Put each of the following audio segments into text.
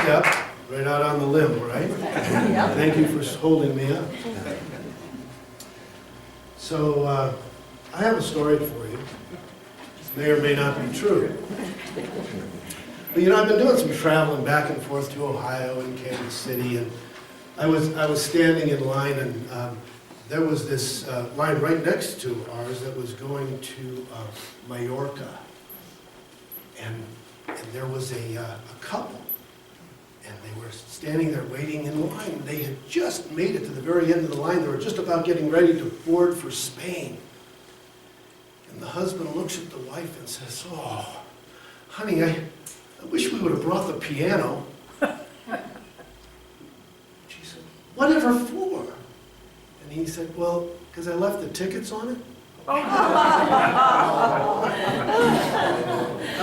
step right out on the limb, right? Yep. Thank you for holding me up. So, I have a story for you. May or may not be true. But you know, I've been doing some traveling back and forth to Ohio and Kansas City, and I was standing in line, and there was this line right next to ours that was going to Mallorca, and there was a couple, and they were standing there waiting in line. They had just made it to the very end of the line. They were just about getting ready to board for Spain. And the husband looks at the wife and says, "Oh, honey, I wish we would have brought the piano." She said, "Whatever for?" And he said, "Well, because I left the tickets on it." That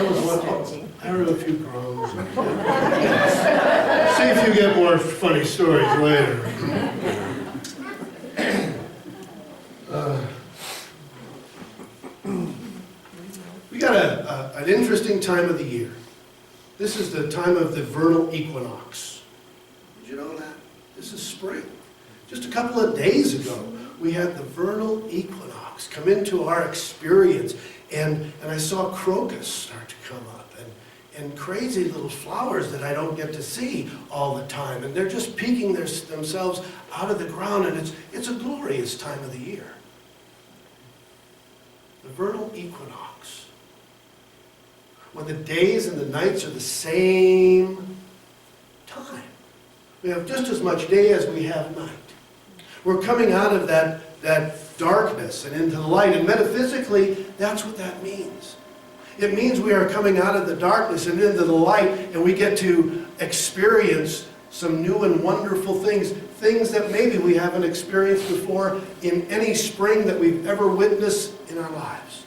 was one. I heard a few groans. See if you get more funny stories later. We got an interesting time of the year. This is the time of the vernal equinox. Did you know that? This is spring. Just a couple of days ago, we had the vernal equinox come into our experience, and I saw crocus start to come up, and crazy little flowers that I don't get to see all the time, and they're just peeking themselves out of the ground, and it's a glorious time of the year. The vernal equinox, when the days and the nights are the same time. We have just as much day as we have night. We're coming out of that darkness and into the light, and metaphysically, that's what that means. It means we are coming out of the darkness and into the light, and we get to experience some new and wonderful things, things that maybe we haven't experienced before in any spring that we've ever witnessed in our lives.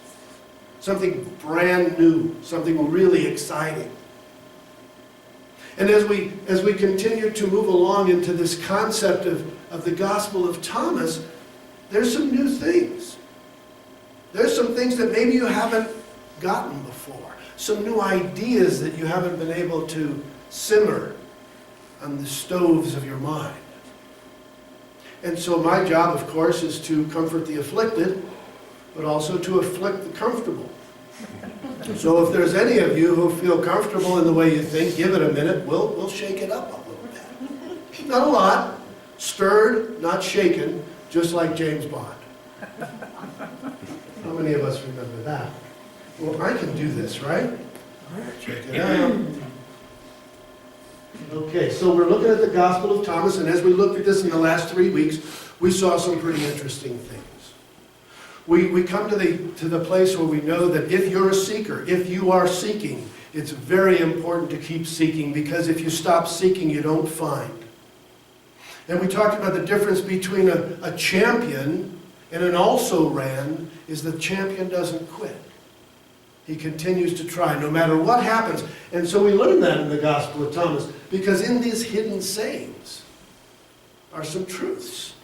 Something brand new, something really exciting. And as we continue to move along into this concept of the Gospel of Thomas, there's some new things. There's some things that maybe you haven't gotten before. Some new ideas that you haven't been able to simmer on the stoves of your mind. And so my job, of course, is to comfort the afflicted, but also to afflict the comfortable. So if there's any of you who feel comfortable in the way you think, give it a minute. We'll shake it up a little bit. Not a lot. Stirred, not shaken, just like James Bond. How many of us remember that? Well, I can do this, right? Check it out. Okay, so we're looking at the Gospel of Thomas, and as we looked at this in the last 3 weeks, we saw some pretty interesting things. We come to the place where we know that if you're a seeker, if you are seeking, it's very important to keep seeking, because if you stop seeking, you don't find. And we talked about the difference between a champion and an also-ran is the champion doesn't quit. He continues to try no matter what happens. And so we learn that in the Gospel of Thomas, because in these hidden sayings are some truths.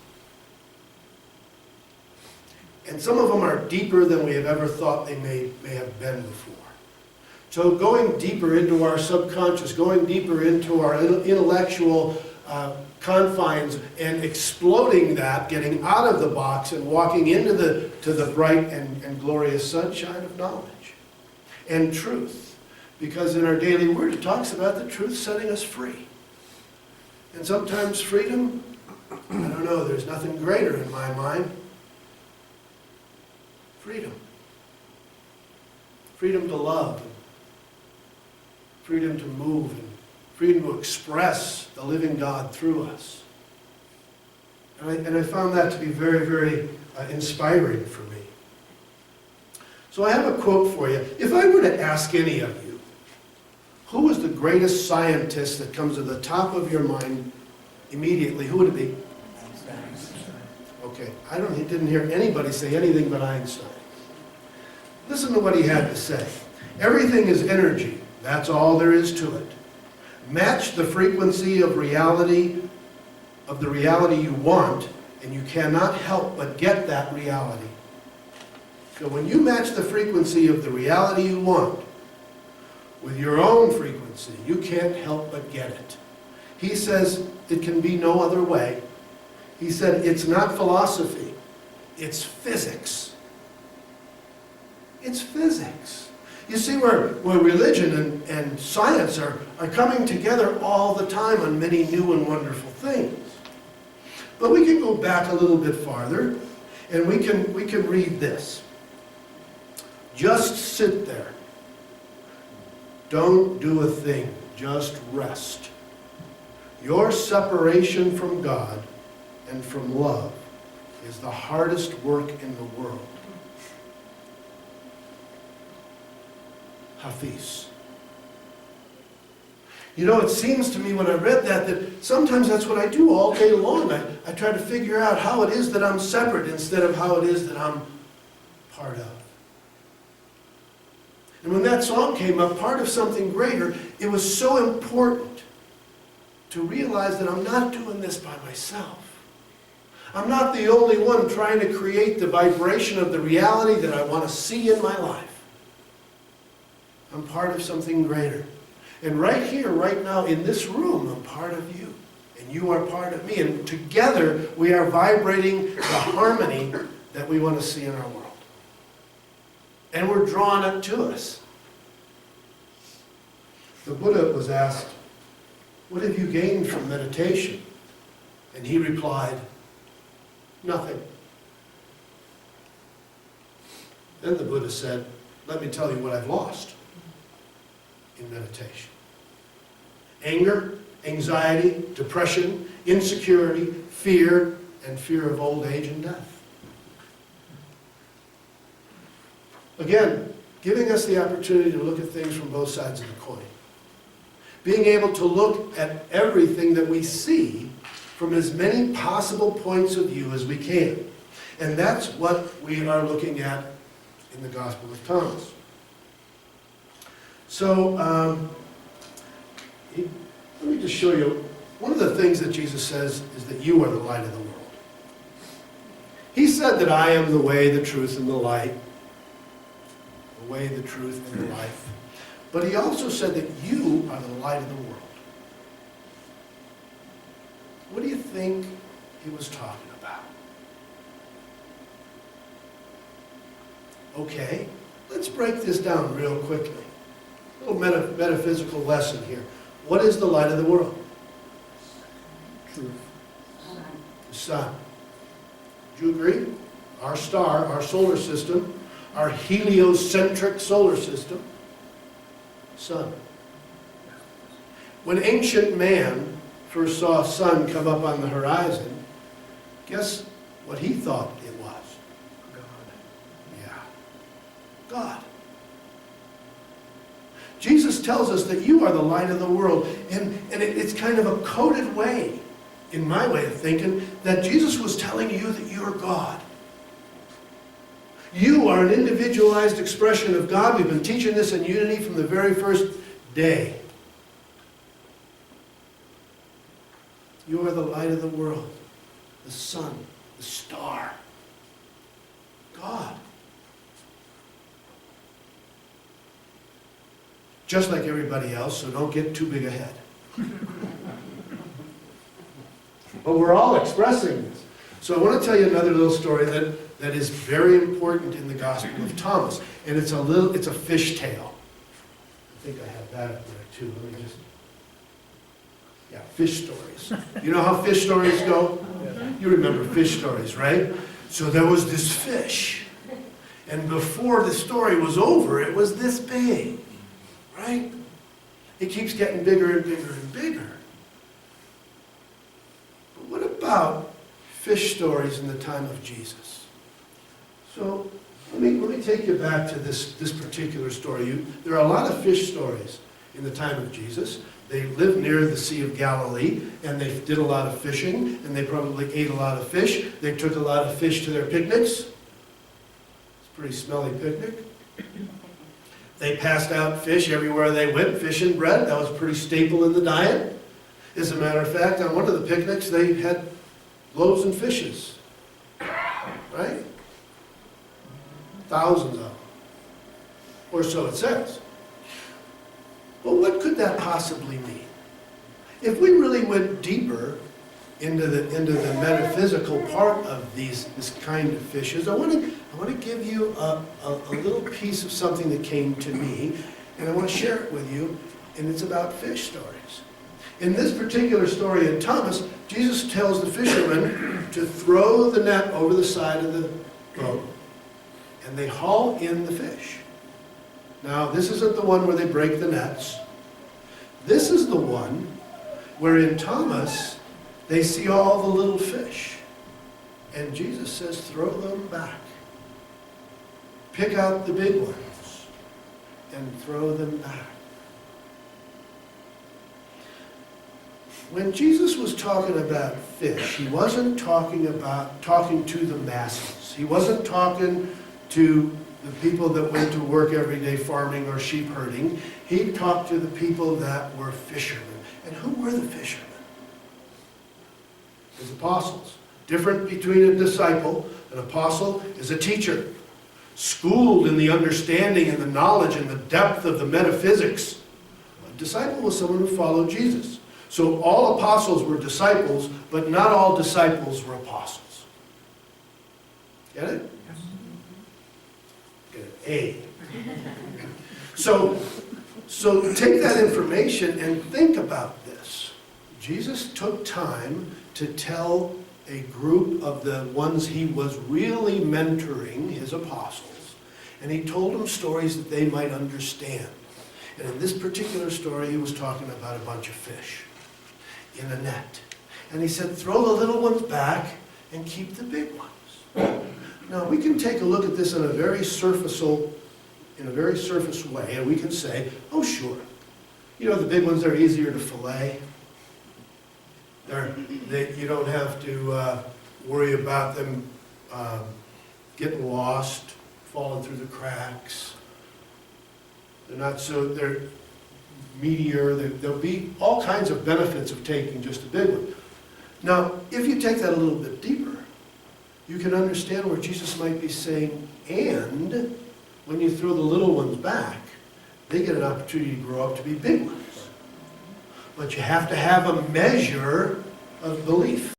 And some of them are deeper than we have ever thought they may have been before. So going deeper into our subconscious, going deeper into our intellectual confines and exploding that, getting out of the box and walking into the bright and glorious sunshine of knowledge and truth. Because in our daily word, it talks about the truth setting us free. And sometimes freedom, I don't know, there's nothing greater in my mind. Freedom. Freedom to love. Freedom to move. And freedom to express the living God through us. And I found that to be very, very inspiring for me. So I have a quote for you. If I were to ask any of you, who is the greatest scientist that comes to the top of your mind immediately, who would it be? Okay, I didn't hear anybody say anything but Einstein. Listen to what he had to say. Everything is energy. That's all there is to it. Match the frequency of reality, of the reality you want, and you cannot help but get that reality. So when you match the frequency of the reality you want with your own frequency, you can't help but get it. He says it can be no other way. He said it's not philosophy, it's physics. It's physics. You see where religion and science are coming together all the time on many new and wonderful things. But we can go back a little bit farther, and we can read this. Just sit there. Don't do a thing. Just rest. Your separation from God and from love is the hardest work in the world. Hafiz. You know, it seems to me when I read that sometimes that's what I do all day long. I try to figure out how it is that I'm separate instead of how it is that I'm part of. And when that song came up, part of something greater, it was so important to realize that I'm not doing this by myself. I'm not the only one trying to create the vibration of the reality that I want to see in my life. I'm part of something greater. And right here, right now, in this room, I'm part of you. And you are part of me. And together, we are vibrating the harmony that we want to see in our world. And we're drawing it to us. The Buddha was asked, "What have you gained from meditation?" And he replied, "Nothing." Then the Buddha said, "Let me tell you what I've lost in meditation. Anger, anxiety, depression, insecurity, fear, and fear of old age and death." Again, giving us the opportunity to look at things from both sides of the coin. Being able to look at everything that we see from as many possible points of view as we can. And that's what we are looking at in the Gospel of Thomas. So, let me just show you, one of the things that Jesus says is that you are the light of the world. He said that I am the way, the truth, and the light. The way, the truth, and the life. But he also said that you are the light of the world. What do you think he was talking about? Okay, let's break this down real quickly. A little metaphysical lesson here. What is the light of the world? Truth. The sun. Do you agree? Our star, our solar system, our heliocentric solar system, sun. When ancient man first saw a sun come up on the horizon, guess what he thought it was? God. Yeah. God. Jesus tells us that you are the light of the world. And it's kind of a coded way, in my way of thinking, that Jesus was telling you that you're God. You are an individualized expression of God. We've been teaching this in Unity from the very first day. You are the light of the world, the sun, the star, God. Just like everybody else, so don't get too big a head. But we're all expressing this. So I want to tell you another little story that is very important in the Gospel of Thomas. And it's a fish tale. I think I have that up there too. Let me just, yeah, fish stories. You know how fish stories go? You remember fish stories, right? So there was this fish. And before the story was over, it was this big. Right? It keeps getting bigger and bigger and bigger. But what about fish stories in the time of Jesus? So let me take you back to this particular story. There are a lot of fish stories in the time of Jesus. They lived near the Sea of Galilee, and they did a lot of fishing, and they probably ate a lot of fish. They took a lot of fish to their picnics. It's a pretty smelly picnic. They passed out fish everywhere they went, fish and bread. That was a pretty staple in the diet. As a matter of fact, on one of the picnics, they had loaves and fishes. Right? Thousands of them. Or so it says. Well, what could that possibly mean? If we really went deeper into the metaphysical part of this kind of fishes, I want to give you a little piece of something that came to me, and I want to share it with you, and it's about fish stories. In this particular story in Thomas, Jesus tells the fishermen to throw the net over the side of the boat, and they haul in the fish. Now, this isn't the one where they break the nets. This is the one where in Thomas, they see all the little fish. And Jesus says, throw them back. Pick out the big ones and throw them back. When Jesus was talking about fish, he wasn't talking to the masses. He wasn't talking to the people that went to work every day farming or sheep herding. He talked to the people that were fishermen. And who were the fishermen? His apostles. Different between a disciple. An apostle is a teacher, schooled in the understanding and the knowledge and the depth of the metaphysics. A disciple was someone who followed Jesus. So all apostles were disciples, but not all disciples were apostles. Get it? Get it? A. So take that information and think about this. Jesus took time to tell a group of the ones he was really mentoring, his apostles, and he told them stories that they might understand. And in this particular story, he was talking about a bunch of fish in a net. And he said, throw the little ones back and keep the big ones. Now, we can take a look at this in a very surface way, and we can say, oh, sure. You know, the big ones are easier to fillet. You don't have to worry about them getting lost, falling through the cracks. They're meatier. There'll be all kinds of benefits of taking just a big one. Now, if you take that a little bit deeper, you can understand where Jesus might be saying, and when you throw the little ones back, they get an opportunity to grow up to be big ones. But you have to have a measure of belief.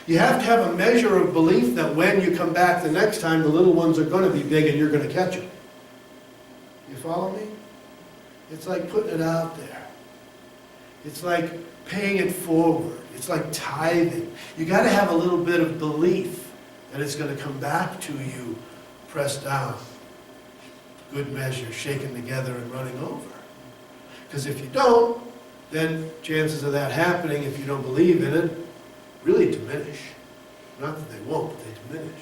You have to have a measure of belief that when you come back the next time, the little ones are going to be big and you're going to catch them. You follow me? It's like putting it out there. It's like paying it forward. It's like tithing. You got to have a little bit of belief that it's going to come back to you, pressed down, good measure, shaken together and running over. Because if you don't, then chances of that happening, if you don't believe in it, really diminish. Not that they won't, but they diminish.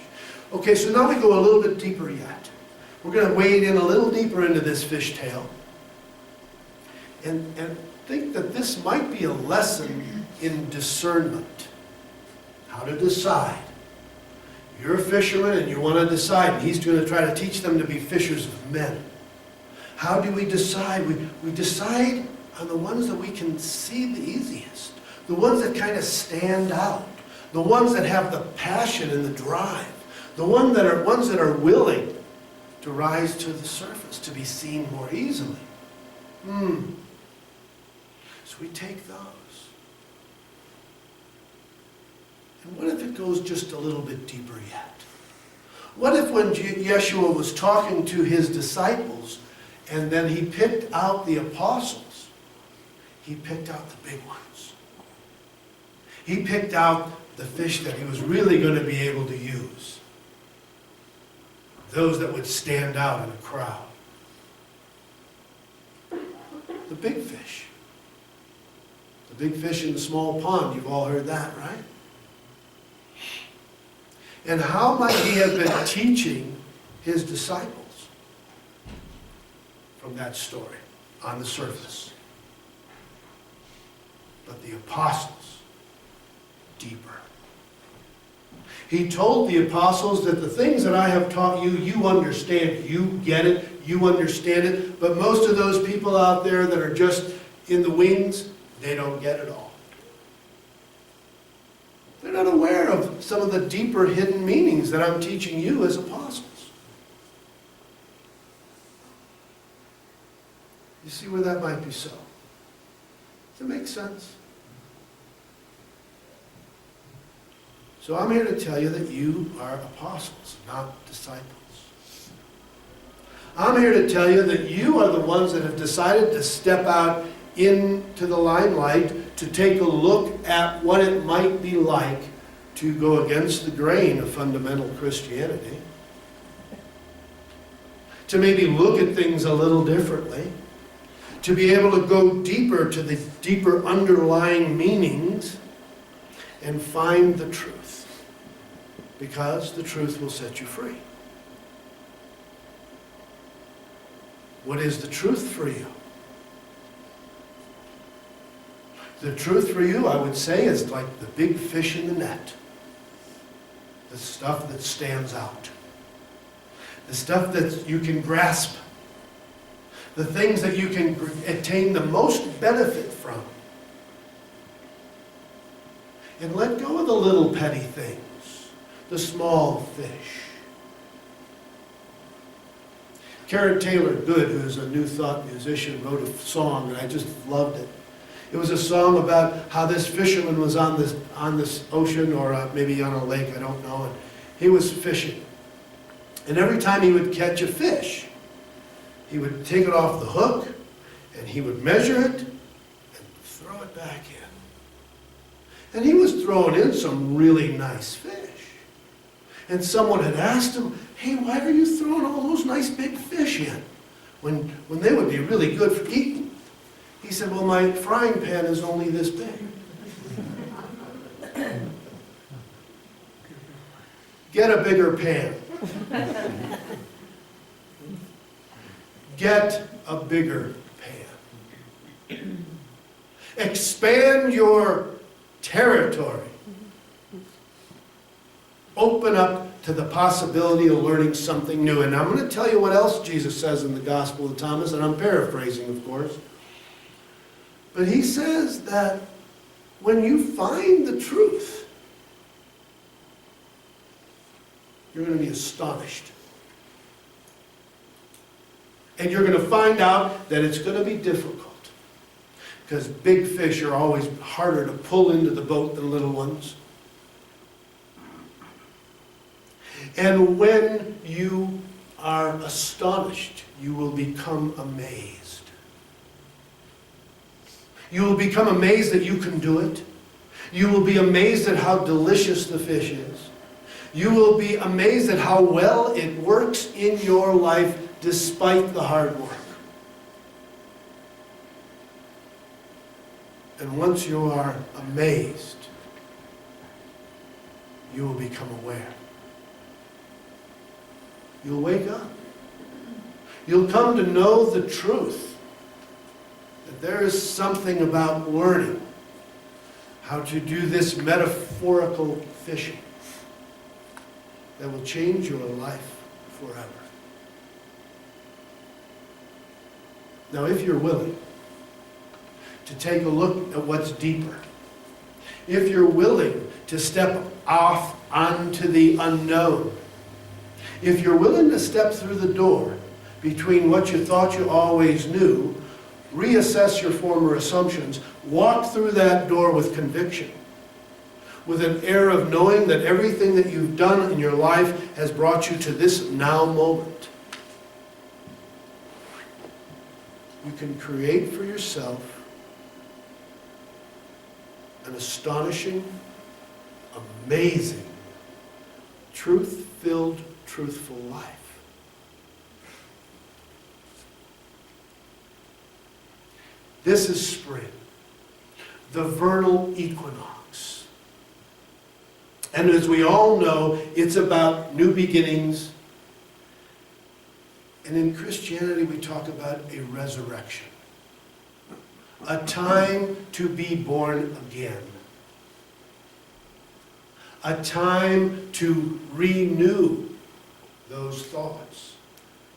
Okay, so now we go a little bit deeper yet. We're going to wade in a little deeper into this fishtail and think that this might be a lesson in discernment. How to decide. You're a fisherman and you want to decide. And he's going to try to teach them to be fishers of men. How do we decide? We decide on the ones that we can see the easiest. The ones that kind of stand out. The ones that have the passion and the drive. The ones that are willing to rise to the surface, to be seen more easily. So we take those. And what if it goes just a little bit deeper yet? What if when Yeshua was talking to his disciples and then he picked out the apostles, he picked out the big ones. He picked out the fish that he was really going to be able to use. Those that would stand out in a crowd. The big fish. The big fish in the small pond, you've all heard that, right? And how might he have been teaching his disciples from that story on the surface? But the apostles, deeper. He told the apostles that the things that I have taught you, you understand, you get it, you understand it. But most of those people out there that are just in the wings, they don't get it all. They're not aware of some of the deeper hidden meanings that I'm teaching you as apostles. You see where that might be so? Does it make sense? So I'm here to tell you that you are apostles, not disciples. I'm here to tell you that you are the ones that have decided to step out into the limelight to take a look at what it might be like to go against the grain of fundamental Christianity. To maybe look at things a little differently. To be able to go deeper to the deeper underlying meanings and find the truth. Because the truth will set you free. What is the truth for you? The truth for you, I would say, is like the big fish in the net. The stuff that stands out. The stuff that you can grasp. The things that you can attain the most benefit from. And let go of the little petty things. The small fish. Karen Taylor Good, who's a New Thought musician, wrote a song, and I just loved it. It was a song about how this fisherman was on this ocean, or maybe on a lake, I don't know, and he was fishing. And every time he would catch a fish, he would take it off the hook, and he would measure it, and throw it back in. And he was throwing in some really nice fish. And someone had asked him, hey, why are you throwing all those nice big fish in when they would be really good for eating? He said, well, my frying pan is only this big. Get a bigger pan. Get a bigger pan. Expand your territory. Open up to the possibility of learning something new. And I'm going to tell you what else Jesus says in the Gospel of Thomas, and I'm paraphrasing, of course. But he says that when you find the truth, you're going to be astonished. And you're going to find out that it's going to be difficult. Because big fish are always harder to pull into the boat than little ones. And when you are astonished, you will become amazed. You will become amazed that you can do it. You will be amazed at how delicious the fish is. You will be amazed at how well it works in your life despite the hard work. And once you are amazed, you will become aware. You'll wake up. You'll come to know the truth. That there is something about learning how to do this metaphorical fishing that will change your life forever. Now, if you're willing to take a look at what's deeper, if you're willing to step off onto the unknown, if you're willing to step through the door between what you thought you always knew, reassess your former assumptions, walk through that door with conviction, with an air of knowing that everything that you've done in your life has brought you to this now moment, you can create for yourself an astonishing, amazing, truth-filled, truthful life. This is spring, the vernal equinox. And as we all know, it's about new beginnings. And in Christianity, we talk about a resurrection. A time to be born again. A time to renew those thoughts.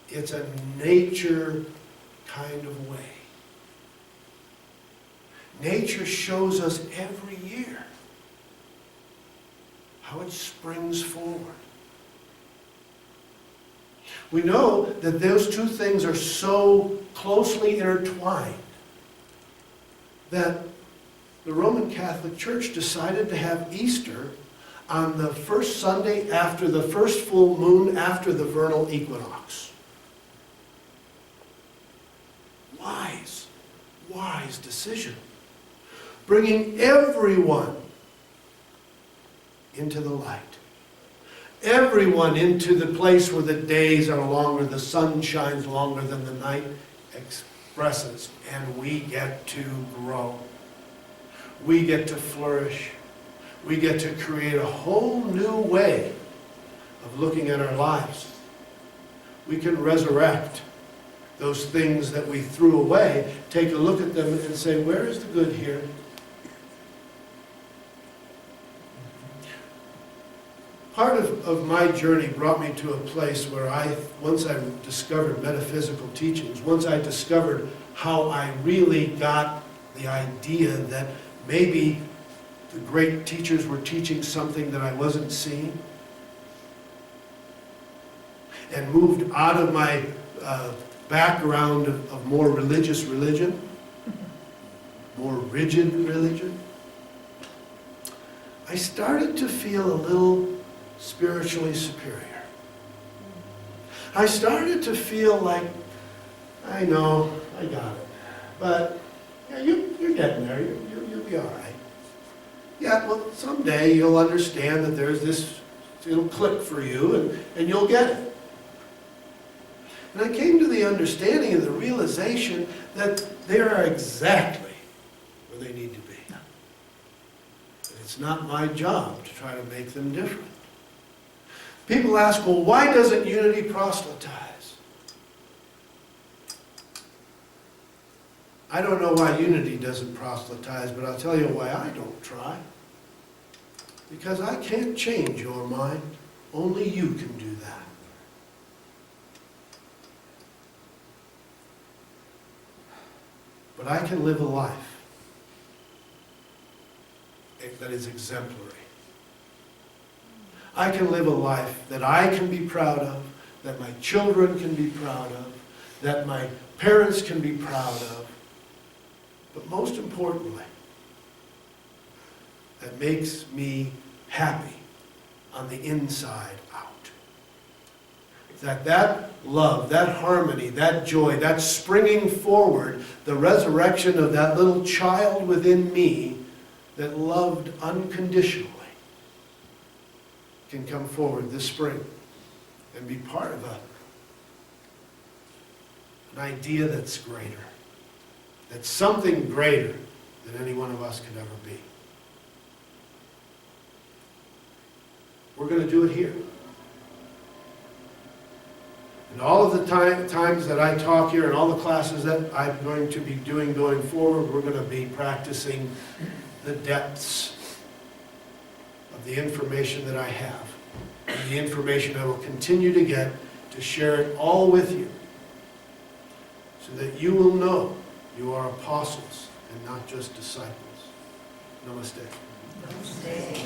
It's a nature kind of way. Nature shows us every year how it springs forward. We know that those two things are so closely intertwined that the Roman Catholic Church decided to have Easter on the first Sunday after the first full moon after the vernal equinox. Wise decision. Bringing everyone into the light. Everyone into the place where the days are longer, the sun shines longer than the night expresses, and we get to grow. We get to flourish. We get to create a whole new way of looking at our lives. We can resurrect those things that we threw away, take a look at them and say, where is the good here? Part of my journey brought me to a place where once I discovered metaphysical teachings, once I discovered how I really got the idea that maybe the great teachers were teaching something that I wasn't seeing, and moved out of my background of more religious religion, more rigid religion, I started to feel a little spiritually superior. I started to feel like, I know, I got it, but yeah, you're getting there, you'll be all right. Yeah, well, someday you'll understand that there's this, it'll click for you, and you'll get it. And I came to the understanding and the realization that they are exactly where they need to be. And it's not my job to try to make them different. People ask, well, why doesn't unity proselytize? I don't know why unity doesn't proselytize, but I'll tell you why I don't try. Because I can't change your mind. Only you can do that. But I can live a life that is exemplary. I can live a life that I can be proud of, that my children can be proud of, that my parents can be proud of, but most importantly, that makes me happy on the inside out. That love, that harmony, that joy, that springing forward, the resurrection of that little child within me that loved unconditionally can come forward this spring and be part of an idea that's greater, that's something greater than any one of us could ever be. We're going to do it here. And all of the times that I talk here and all the classes that I'm going to be doing going forward, we're going to be practicing the depths of the information that I have, and the information I will continue to get to share it all with you, so that you will know you are apostles and not just disciples. Namaste. Namaste.